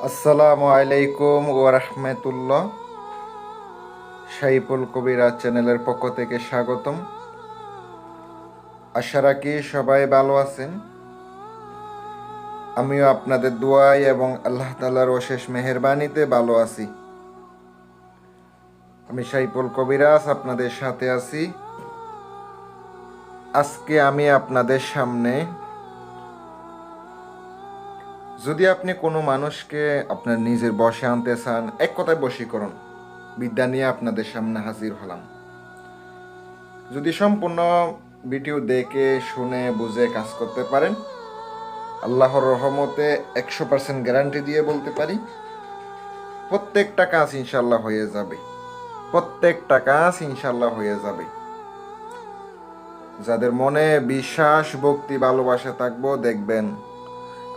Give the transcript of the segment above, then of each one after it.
আসসালামু আলাইকুম ওয়া রাহমাতুল্লাহ। সাইফুল কবিরাজ চ্যানেলের পক্ষ থেকে স্বাগতম। আশা রাখি সবাই ভালো আছেন। আমিও আপনাদের দোয়ায় এবং আল্লাহ তাআলার অশেষ মেহেরবানিতে ভালো আছি। আমি সাইফুল কবিরাজ আপনাদের সাথে আছি। আজকে আমি আপনাদের সামনে, যদি আপনি কোনো মানুষকে আপনার নিজের বশে আনতে চান, এক কথায় বশীকরণ বিদ্যা নিয়ে আপনাদের সামনে হাজির হলাম। যদি সম্পূর্ণ ভিডিও দেখে শুনে বুঝে কাজ করতে পারেন, আল্লাহর রহমতে 100% গ্যারান্টি দিয়ে বলতে পারি প্রত্যেকটা কাজ ইনশাল্লাহ হয়ে যাবে। প্রত্যেকটা কাজ ইনশাল্লাহ হয়ে যাবে। যাদের মনে বিশ্বাস, ভক্তি, ভালোবাসা থাকবো, দেখবেন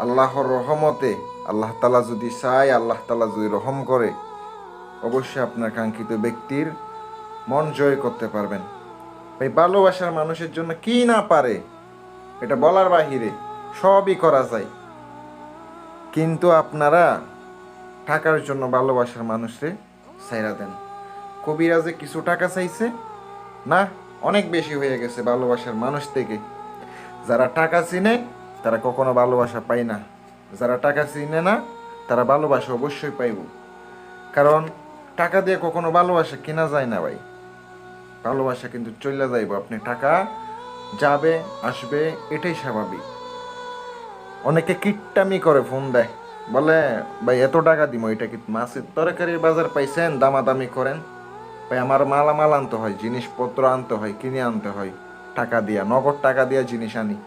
আল্লাহর রহমতে আল্লাহ তাআলা যদি চায়, আল্লাহ তাআলা যদি রহম করে, অবশ্যই আপনার কাঙ্ক্ষিত ব্যক্তির মন জয় করতে পারবেন। ভাই, ভালোবাসার মানুষের জন্য কি না পারে এটা বলার বাহিরে, সবই করা যায়। কিন্তু আপনারা টাকার জন্য ভালোবাসার মানুষরে ছাইরা দেন। কবিরাজে কিছু টাকা চাইছে না, অনেক বেশি হয়ে গেছে ভালোবাসার মানুষ থেকে। যারা টাকা চিনে তারা কখনো ভালোবাসা পায় না, যারা টাকা চিনে না তারা ভালোবাসা অবশ্যই পাইব। কারণ টাকা দিয়ে কখনো ভালোবাসা কেনা যায় না ভাই। ভালোবাসা কিন্তু চলে যাইব, আপনি টাকা যাবে আসবে, এটাই স্বাভাবিক। অনেকে কিট্টামি করে, ফোন দেয়, বলে ভাই এত টাকা দিব, এটা কি মাছের তরকারির বাজার পাইছেন, দামাদামি করেন। ভাই, আমার মালামাল আনতে হয়, জিনিসপত্র আনতে হয়, কিনে আনতে হয়, টাকা দিয়া, নগদ টাকা দিয়া জিনিস আনি।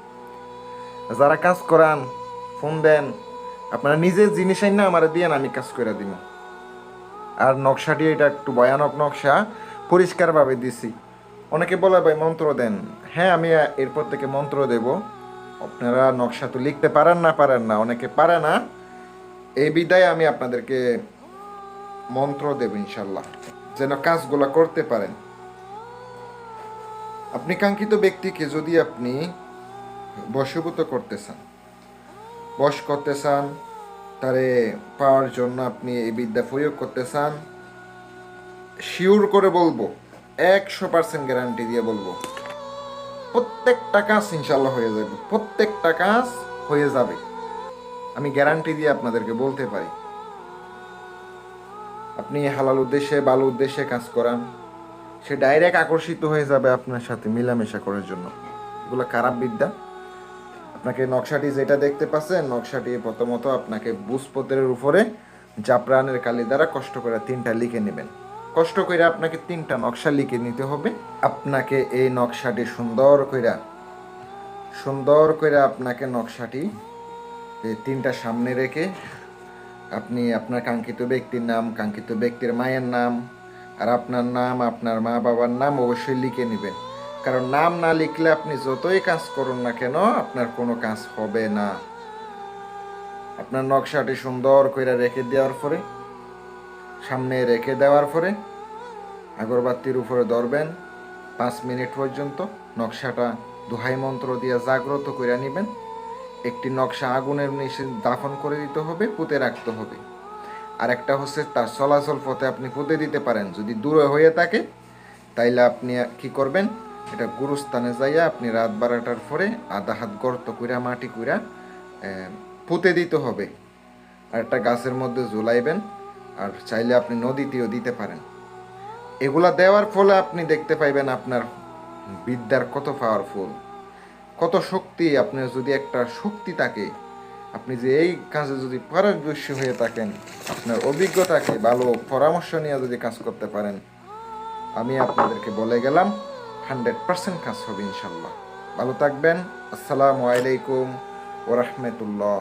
যারা কাজ করান ফোন দেন, আপনারা নিজের জিনিস আইন না আমার দিয়ে, আমি কাজ করে দিব। আর নকশাটি এটা একটু ভয়ানক নকশা, পরিষ্কারভাবে দিছি। অনেকে বলে ভাই মন্ত্র দেন। হ্যাঁ, আমি এরপর থেকে মন্ত্র দেব। আপনারা নকশা তো লিখতে পারেন না, অনেকে পারে না, এই বিদায় আমি আপনাদেরকে মন্ত্র দেব ইনশাল্লাহ, যেন কাজগুলো করতে পারেন। আপনি কাঙ্ক্ষিত ব্যক্তিকে যদি আপনি বশীভূত করতে চান, বশ করতে চান, তারে পাওয়ার জন্য আপনি এই বিদ্যা প্রয়োগ করতে চান, শিওর করে বলবো, 100% গ্যারান্টি দিয়ে বলবো, প্রত্যেকটা কাজ ইনশাল্লাহ হয়ে যাবে। প্রত্যেকটা কাজ হয়ে যাবে, আমি গ্যারান্টি দিয়ে আপনাদেরকে বলতে পারি। আপনি হালাল উদ্দেশ্যে, ভালো উদ্দেশ্যে কাজ করান, সে ডাইরেক্ট আকর্ষিত হয়ে যাবে আপনার সাথে মেলামেশা করার জন্য। এগুলো খারাপ বিদ্যা। আপনাকে নকশাটি যেটা দেখতে পাচ্ছেন, নকশাটি প্রথমত আপনাকে বুঝপত্রের উপরে জাফরানের কালি দ্বারা কষ্ট করে 3টা লিখে নেবেন। কষ্ট করে আপনাকে 3টা নকশা লিখে নিতে হবে। আপনাকে এই নকশাটি সুন্দর করে আপনাকে নকশাটি 3টা সামনে রেখে আপনি আপনার কাঙ্ক্ষিত ব্যক্তির নাম, কাঙ্ক্ষিত ব্যক্তির মায়ের নাম, আর আপনার নাম, আপনার মা বাবার নাম অবশ্যই লিখে নেবেন। কারণ নাম না লিখলে আপনি যতই কাজ করুন না কেন, আপনার কোনো কাজ হবে না। আপনার নকশাটি সুন্দর করে রেখে দেওয়ার পরে, সামনে রেখে দেওয়ার পরে আগরবাতির উপরে ধরবেন 5 মিনিট পর্যন্ত। নকশাটা দোহাই মন্ত্র দিয়ে জাগ্রত করে নেবেন। একটি নকশা আগুনের নিচে দাফন করে দিতে হবে, পুঁতে রাখতে হবে। আর একটা হচ্ছে তার চলাচল পথে আপনি পুঁতে দিতে পারেন। যদি দূরে হয়ে থাকে তাইলে আপনি কি করবেন, এটা গুরুস্থানে যাইয়া আপনি রাত 12টার পরে আধা হাত গর্ত কইরা, মাটি কইরা পুঁতে দিতে হবে। আর একটা গাছের মধ্যে ঝুলাইবেন। আর চাইলে আপনি নদীতেও দিতে পারেন। এগুলা দেওয়ার ফলে আপনি দেখতে পাইবেন আপনার বিদ্যার কত পাওয়ারফুল, কত শক্তি। আপনার যদি একটা শক্তি থাকে, আপনি যে এই কাজে যদি পারদর্শী হয়ে থাকেন, আপনার অভিজ্ঞতাকে ভালো পরামর্শ নিয়ে যদি কাজ করতে পারেন, আমি আপনাদেরকে বলে গেলাম 100% কাজ হবে ইনশাল্লাহ। ভালো থাকবেন। আসসালামু আলাইকুম ওয়া রাহমাতুল্লাহ।